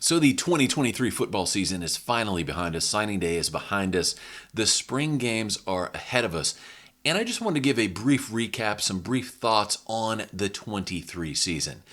So the 2023 football season is finally behind us. Signing day is behind us. The spring games are ahead of us. And I just wanted to give a brief recap, some brief thoughts on the 23 season.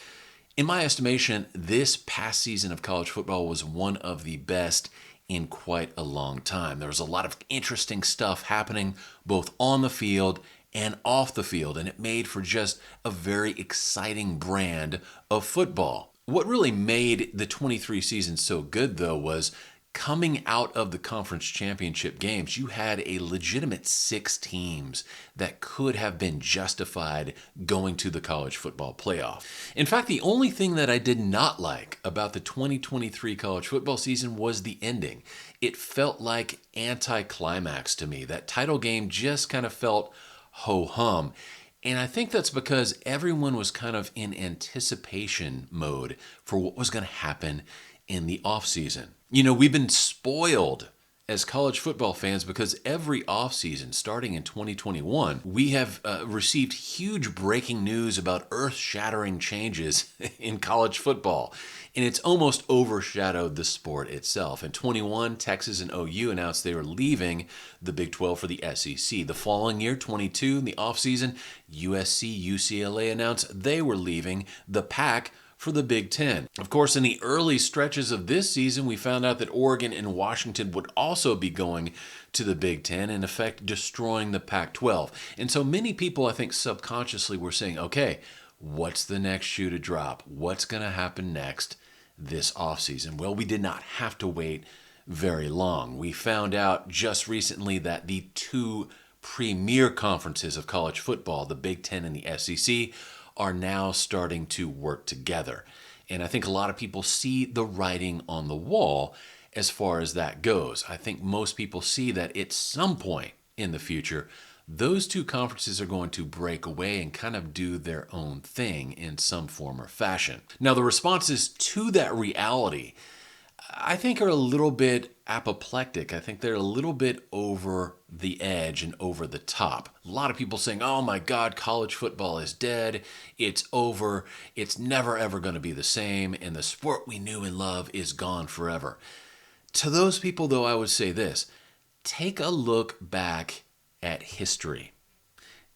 In my estimation, this past season of college football was one of the best in quite a long time. There was a lot of interesting stuff happening both on the field and off the field, and it made for just a very exciting brand of football. What really made the 23 season so good, though, was coming out of the conference championship games, you had a legitimate 6 teams that could have been justified going to the college football playoff. In fact, the only thing that I did not like about the 2023 college football season was the ending. It felt like anticlimax to me. That title game just kind of felt ho-hum. And I think that's because everyone was kind of in anticipation mode for what was going to happen in the offseason. You know, we've been spoiled as college football fans because every offseason, starting in 2021, we have received huge breaking news about earth-shattering changes in college football. And it's almost overshadowed the sport itself. In 21, Texas and OU announced they were leaving the Big 12 for the SEC. The following year, 22, in the offseason, USC, UCLA announced they were leaving the Pac for the Big 10. Of course, in the early stretches of this season, we found out that Oregon and Washington would also be going to the Big 10, in effect destroying the Pac-12. And so many people, I think, subconsciously were saying, okay, what's the next shoe to drop? What's going to happen next this offseason? Well, we did not have to wait very long. We found out just recently that the 2 premier conferences of college football, the Big 10 and the SEC, are now starting to work together. And I think a lot of people see the writing on the wall as far as that goes. I think most people see that at some point in the future, those 2 conferences are going to break away and kind of do their own thing in some form or fashion. Now, the responses to that reality, I think, are a little bit apoplectic. I think they're a little bit over the edge and over the top. A lot of people saying, oh my God, college football is dead. It's over. It's never ever going to be the same. And the sport we knew and love is gone forever. To those people, though, I would say this: take a look back at history.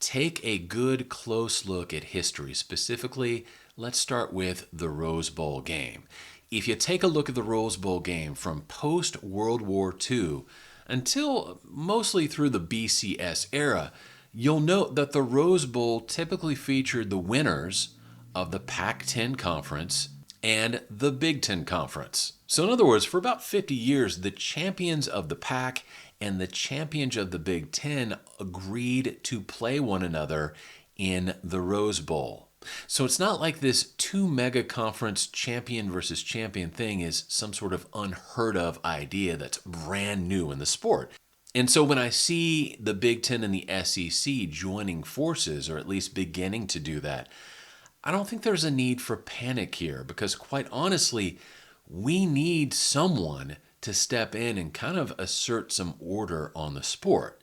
Take a good close look at history. Specifically, let's start with the Rose Bowl game. If you take a look at the Rose Bowl game from post-World War II until mostly through the BCS era, you'll note that the Rose Bowl typically featured the winners of the Pac-10 Conference and the Big Ten Conference. So in other words, for about 50 years, the champions of the Pac and the champions of the Big Ten agreed to play one another in the Rose Bowl. So it's not like this 2 mega conference champion versus champion thing is some sort of unheard of idea that's brand new in the sport. And so when I see the Big Ten and the SEC joining forces, or at least beginning to do that, I don't think there's a need for panic here, because quite honestly, we need someone to step in and kind of assert some order on the sport.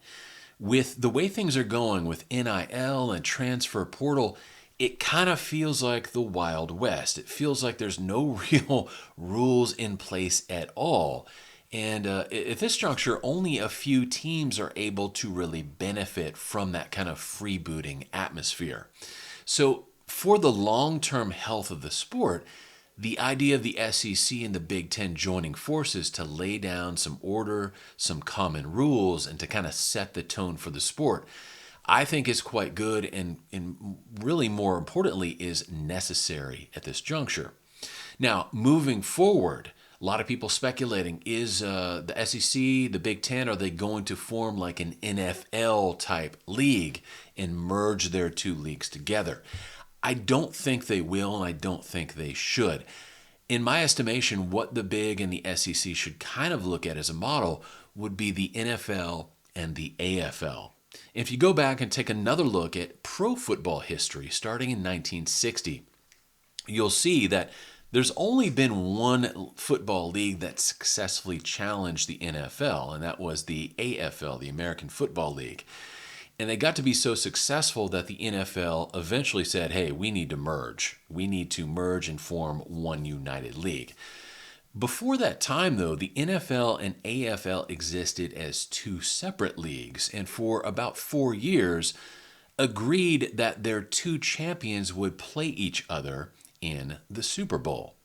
With the way things are going with NIL and transfer portal, it kind of feels like the Wild West. It feels like there's no real rules in place at all. And at this juncture, only a few teams are able to really benefit from that kind of freebooting atmosphere. So for the long-term health of the sport, the idea of the SEC and the Big Ten joining forces to lay down some order, some common rules, and to kind of set the tone for the sport, I think is quite good, and really more importantly is necessary at this juncture. Now, moving forward, a lot of people speculating, is the SEC, the Big Ten, are they going to form like an NFL type league and merge their 2 leagues together? I don't think they will, and I don't think they should. In my estimation, what the Big and the SEC should kind of look at as a model would be the NFL and the AFL. If you go back and take another look at pro football history, starting in 1960, you'll see that there's only been one football league that successfully challenged the NFL, and that was the AFL, the American Football League. And they got to be so successful that the NFL eventually said, hey, we need to merge. We need to merge and form one united league. Before that time, though, the NFL and AFL existed as two separate leagues, and for about 4 years, agreed that their two champions would play each other in the Super Bowl.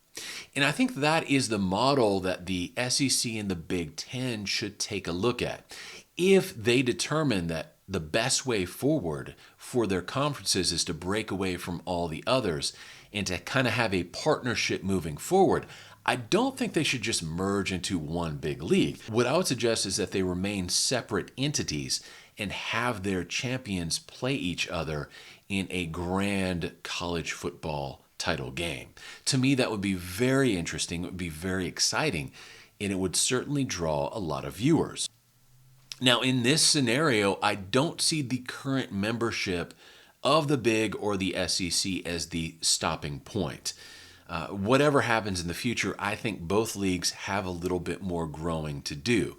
And I think that is the model that the SEC and the Big Ten should take a look at. If they determine that the best way forward for their conferences is to break away from all the others and to kind of have a partnership moving forward, I don't think they should just merge into one big league. What I would suggest is that they remain separate entities and have their champions play each other in a grand college football title game. To me, that would be very interesting. It would be very exciting, and it would certainly draw a lot of viewers. Now, in this scenario, I don't see the current membership of the Big or the SEC as the stopping point. Whatever happens in the future, I think both leagues have a little bit more growing to do.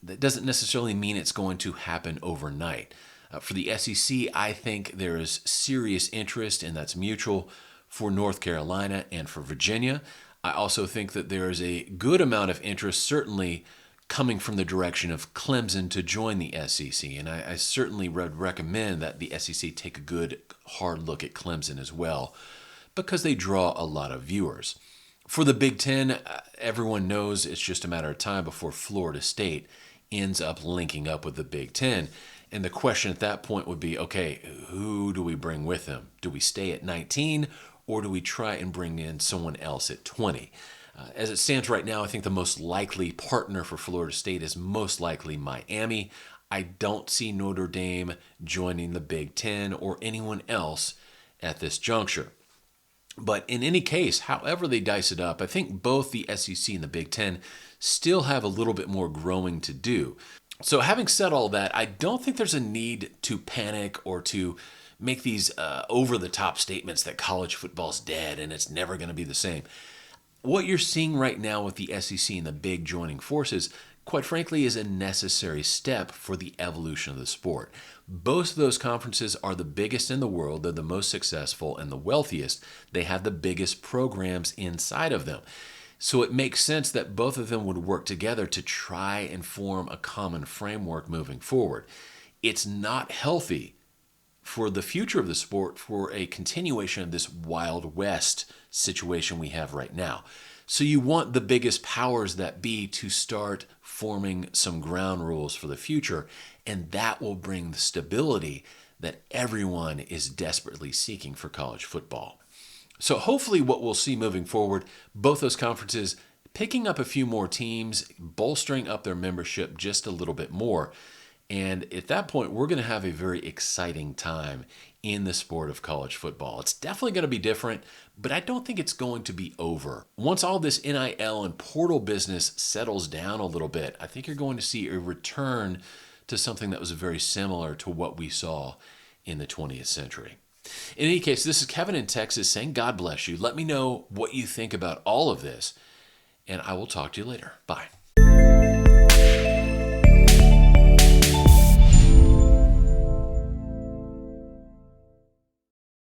That doesn't necessarily mean it's going to happen overnight. For the SEC, I think there is serious interest, and that's mutual, for North Carolina and for Virginia. I also think that there is a good amount of interest, certainly coming from the direction of Clemson to join the SEC. And I certainly would recommend that the SEC take a good, hard look at Clemson as well, because they draw a lot of viewers. For the Big Ten, everyone knows it's just a matter of time before Florida State ends up linking up with the Big Ten. And the question at that point would be, okay, who do we bring with them? Do we stay at 19, or do we try and bring in someone else at 20? As it stands right now, I think the most likely partner for Florida State is most likely Miami. I don't see Notre Dame joining the Big Ten or anyone else at this juncture. But in any case, however they dice it up, I think both the SEC and the Big Ten still have a little bit more growing to do. So having said all that, I don't think there's a need to panic or to make these over-the-top statements that college football's dead and it's never going to be the same. What you're seeing right now with the SEC and the Big joining forces, quite frankly, is a necessary step for the evolution of the sport. Both of those conferences are the biggest in the world. They're the most successful and the wealthiest. They have the biggest programs inside of them. So it makes sense that both of them would work together to try and form a common framework moving forward. It's not healthy for the future of the sport for a continuation of this Wild West situation we have right now. So you want the biggest powers that be to start forming some ground rules for the future, and that will bring the stability that everyone is desperately seeking for college football. So hopefully what we'll see moving forward, both those conferences picking up a few more teams, bolstering up their membership just a little bit more. And at that point, we're going to have a very exciting time in the sport of college football. It's definitely going to be different, but I don't think it's going to be over. Once all this NIL and portal business settles down a little bit, I think you're going to see a return to something that was very similar to what we saw in the 20th century. In any case, this is Kevin in Texas saying God bless you. Let me know what you think about all of this, and I will talk to you later. Bye.